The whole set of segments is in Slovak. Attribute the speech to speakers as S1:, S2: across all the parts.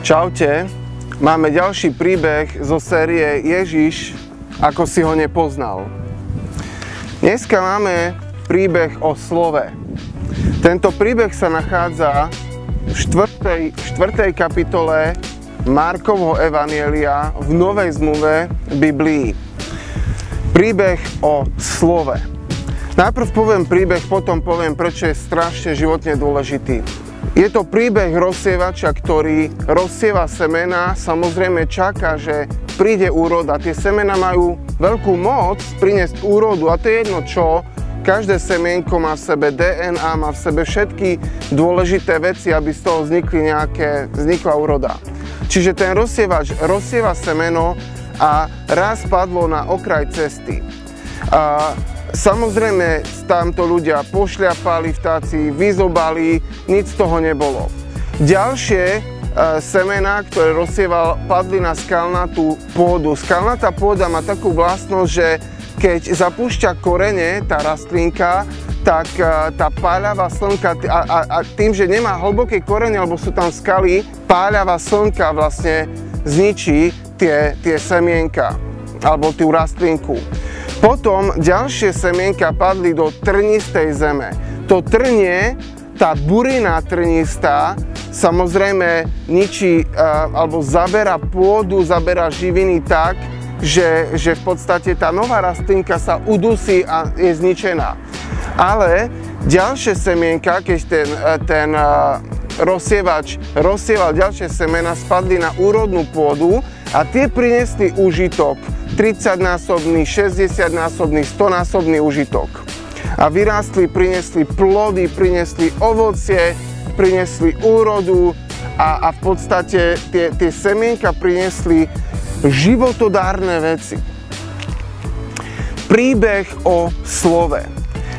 S1: Čaute, máme ďalší príbeh zo série Ježiš, ako si ho nepoznal. Dneska máme príbeh o slove. Tento príbeh sa nachádza v 4. kapitole Markovho evanjelia v Novej zmluve Biblii. Príbeh o slove. Najprv poviem príbeh, potom poviem, prečo je strašne životne dôležitý. Je to príbeh rozsievača, ktorý rozsieva semena, samozrejme čaká, že príde úroda. Tie semena majú veľkú moc priniesť úrodu a to je jedno čo. Každé semienko má v sebe DNA, má v sebe všetky dôležité veci, aby z toho vznikla úroda. Čiže ten rozsievač rozsieva semeno a raz padlo na okraj cesty. Samozrejme, tamto ľudia pošľapali vtáci, vyzobali, nič z toho nebolo. Ďalšie semená, ktoré rozsieval, padli na skalnatú pôdu. Skalnatá pôda má takú vlastnosť, že keď zapúšťa korene, tá rastlinka, tak tá páľavá slnka, a tým, že nemá hlboké korene, alebo sú tam skaly, páľavá slnka vlastne zničí tie semienka, alebo tú rastlinku. Potom ďalšie semienka padli do trnistej zeme. To trnie, tá burina trnistá, samozrejme ničí alebo zabera pôdu, zabera živiny tak, že v podstate tá nová rastlinka sa udusí a je zničená. Ale ďalšie semienka, keď ten rozsievač rozsieval ďalšie semena, spadli na úrodnú pôdu a tie priniesli úžitok. 30-násobný, 60-násobný, 100-násobný užitok. A vyrástli, priniesli plody, priniesli ovocie, priniesli úrodu a v podstate tie semienka priniesli životodárne veci. Príbeh o slove.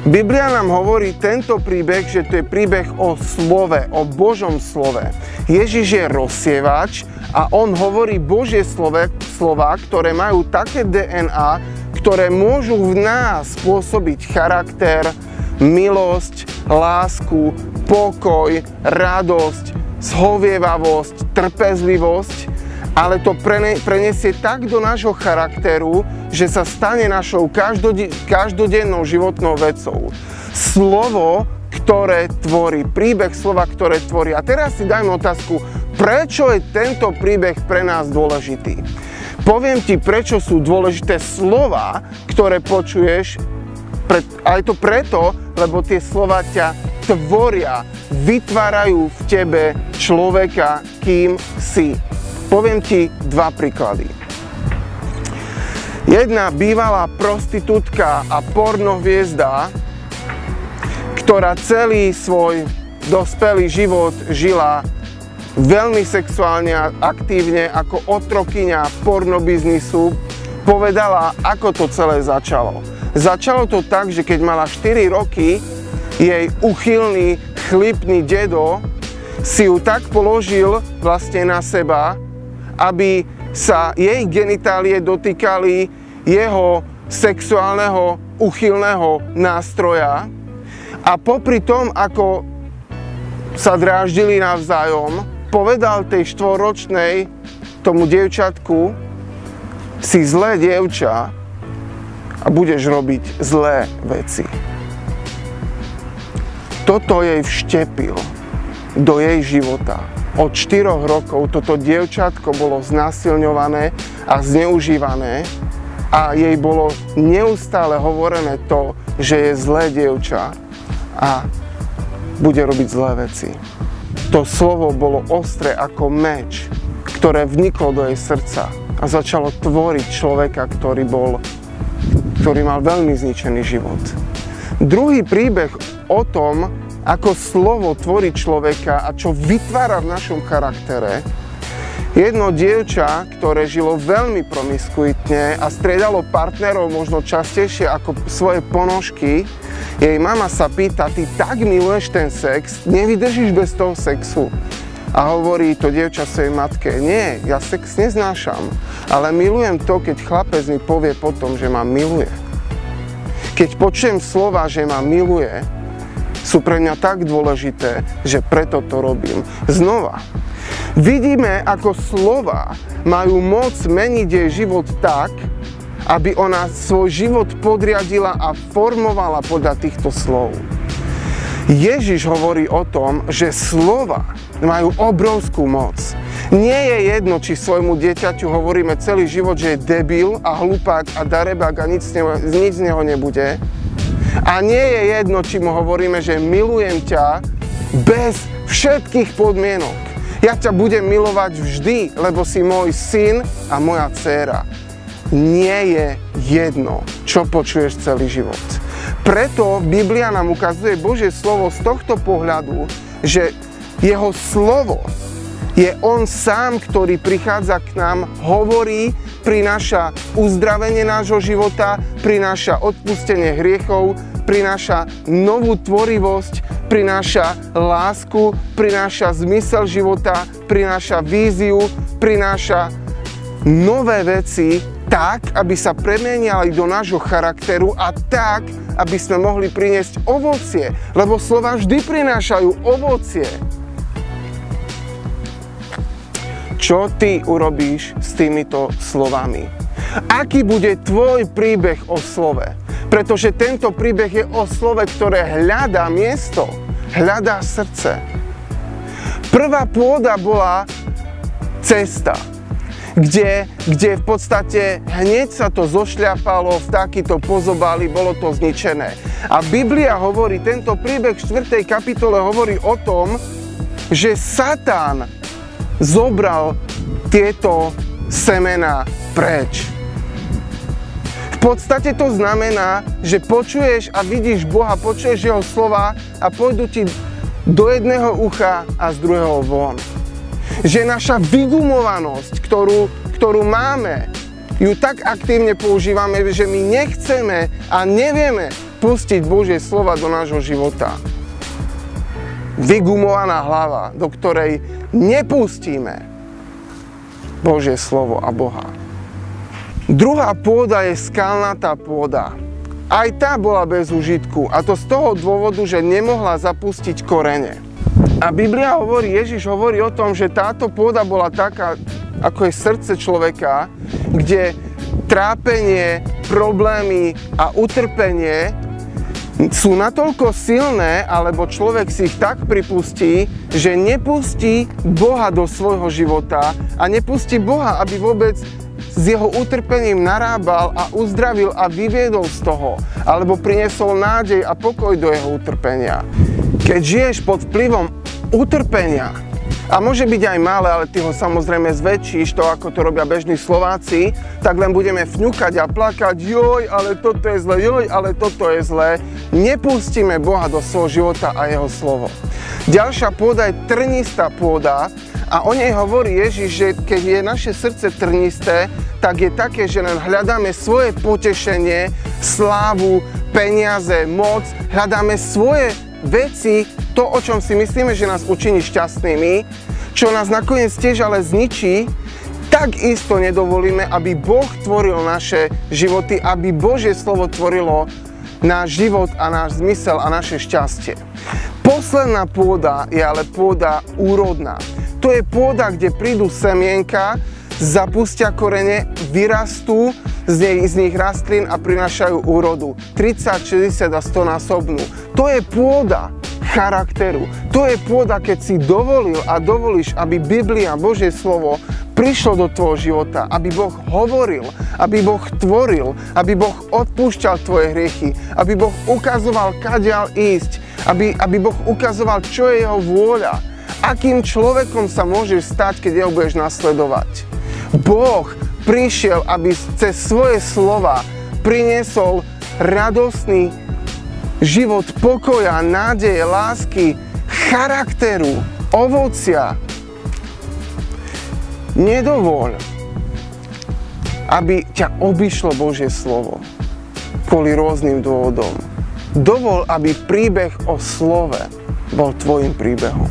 S1: Biblia nám hovorí tento príbeh, že to je príbeh o slove, o Božom slove. Ježiš je rozsievač a on hovorí Božie slova, ktoré majú také DNA, ktoré môžu v nás spôsobiť charakter, milosť, lásku, pokoj, radosť, zhovievavosť, trpezlivosť, ale to prenesie tak do nášho charakteru, že sa stane našou každodennou životnou vecou. Slovo, ktoré tvorí, príbeh slova, ktoré tvorí. A teraz si dajme otázku, prečo je tento príbeh pre nás dôležitý? Poviem ti, prečo sú dôležité slova, ktoré počuješ, a je to preto, lebo tie slova ťa tvoria, vytvárajú v tebe človeka, kým si. Poviem ti dva príklady. Jedna bývalá prostitútka a pornohviezda, ktorá celý svoj dospelý život žila veľmi sexuálne a aktívne ako otrokyňa pornobiznisu, povedala, ako to celé začalo. Začalo to tak, že keď mala 4 roky, jej uchylný, chlipný dedo si ju tak položil vlastne na seba, aby sa jej genitálie dotýkali jeho sexuálneho, uchylného nástroja a popri tom, ako sa dráždili navzájom, povedal tej 4-ročnej tomu dievčatku, si zlé dievča a budeš robiť zlé veci. Toto jej vštepil do jej života. Od 4 rokov toto dievčatko bolo znásilňované a zneužívané a jej bolo neustále hovorené to, že je zlé dievča a bude robiť zlé veci. To slovo bolo ostré ako meč, ktoré vniklo do jej srdca a začalo tvoriť človeka, ktorý mal veľmi zničený život. Druhý príbeh o tom, ako slovo tvorí človeka a čo vytvára v našom charaktere. Jedno dievča, ktoré žilo veľmi promiskuitne a striedalo partnerov možno častejšie ako svoje ponožky, jej mama sa pýta, ty tak miluješ ten sex, nevydržíš bez toho sexu. A hovorí to dievča svojej matke, nie, ja sex neznášam, ale milujem to, keď chlapec mi povie potom, že ma miluje. Keď počujem slova, že ma miluje, sú pre mňa tak dôležité, že preto to robím. Znova, Vidíme, ako slova majú moc meniť jej život tak, aby ona svoj život podriadila a formovala podľa týchto slov. Ježiš hovorí o tom, že slova majú obrovskú moc. Nie je jedno, či svojmu dieťaťu hovoríme celý život, že je debil a hlupák a darebák a nič z neho nebude. A nie je jedno, či mu hovoríme, že milujem ťa bez všetkých podmienok. Ja ťa budem milovať vždy, lebo si môj syn a moja dcéra. Nie je jedno, čo počuješ celý život. Preto Biblia nám ukazuje Božie slovo z tohto pohľadu, že jeho slovo je on sám, ktorý prichádza k nám, hovorí, prináša uzdravenie nášho života, prináša odpustenie hriechov, prináša novú tvorivosť, prináša lásku, prináša zmysel života, prináša víziu, prináša nové veci tak, aby sa premieniali do nášho charakteru a tak, aby sme mohli priniesť ovocie, lebo slova vždy prinášajú ovocie. Čo ty urobíš s týmito slovami? Aký bude tvoj príbeh o slove? Pretože tento príbeh je o slove, ktoré hľadá miesto, hľadá srdce. Prvá pôda bola cesta, kde v podstate hneď sa to zošľapalo, vtáky to pozobali, bolo to zničené. A Biblia hovorí, tento príbeh v 4. kapitole hovorí o tom, že Satan zobral tieto semená preč. V podstate to znamená, že počuješ a vidíš Boha, počuješ jeho slova a pôjdu ti do jedného ucha a z druhého von. Že naša vygumovanosť, ktorú máme, ju tak aktívne používame, že my nechceme a nevieme pustiť Božie slova do nášho života. Vygumovaná hlava, do ktorej nepustíme Božie slovo a Boha. Druhá pôda je skalnatá pôda. Aj tá bola bez užitku, a to z toho dôvodu, že nemohla zapustiť korene. A Biblia hovorí, Ježiš hovorí o tom, že táto pôda bola taká, ako je srdce človeka, kde trápenie, problémy a utrpenie sú natoľko silné, alebo človek si ich tak pripustí, že nepustí Boha do svojho života a nepustí Boha, aby vôbec s jeho utrpením narábal a uzdravil a vyviedol z toho, alebo priniesol nádej a pokoj do jeho utrpenia. Keď žiješ pod vplyvom utrpenia, a môže byť aj malé, ale ty ho samozrejme zväčšíš, to ako to robia bežní Slováci, tak len budeme fňukať a plakať, joj, ale toto je zlé, joj, ale toto je zlé. Nepustíme Boha do svojho života a jeho slovo. Ďalšia pôda je trnistá pôda a o nej hovorí Ježiš, že keď je naše srdce trnisté, tak je také, že len hľadáme svoje potešenie, slávu, peniaze, moc, hľadáme svoje veci, to, o čom si myslíme, že nás učiní šťastnými, čo nás nakoniec tiež ale zničí, takisto nedovolíme, aby Boh tvoril naše životy, aby Božie slovo tvorilo náš život a náš zmysel a naše šťastie. Posledná pôda je ale pôda úrodná. To je pôda, kde prídu semienka, zapustia korene, vyrastú z nich rastlín a prinášajú úrodu. 30, 60 a 100 násobnú. To je pôda charakteru. To je pôda, keď si dovolil a dovolíš, aby Biblia, Božie slovo, prišlo do tvojho života, aby Boh hovoril, aby Boh tvoril, aby Boh odpúšťal tvoje hriechy, aby Boh ukazoval, kadiaľ ísť, aby Boh ukazoval, čo je jeho vôľa, akým človekom sa môžeš stať, keď jeho budeš nasledovať. Boh prišiel, aby cez svoje slova priniesol radostný život pokoja, nádeje, lásky, charakteru, ovocia. Nedovoľ, aby ťa obišlo Božie slovo kvôli rôznym dôvodom. Dovol, aby príbeh o slove bol tvojim príbehom.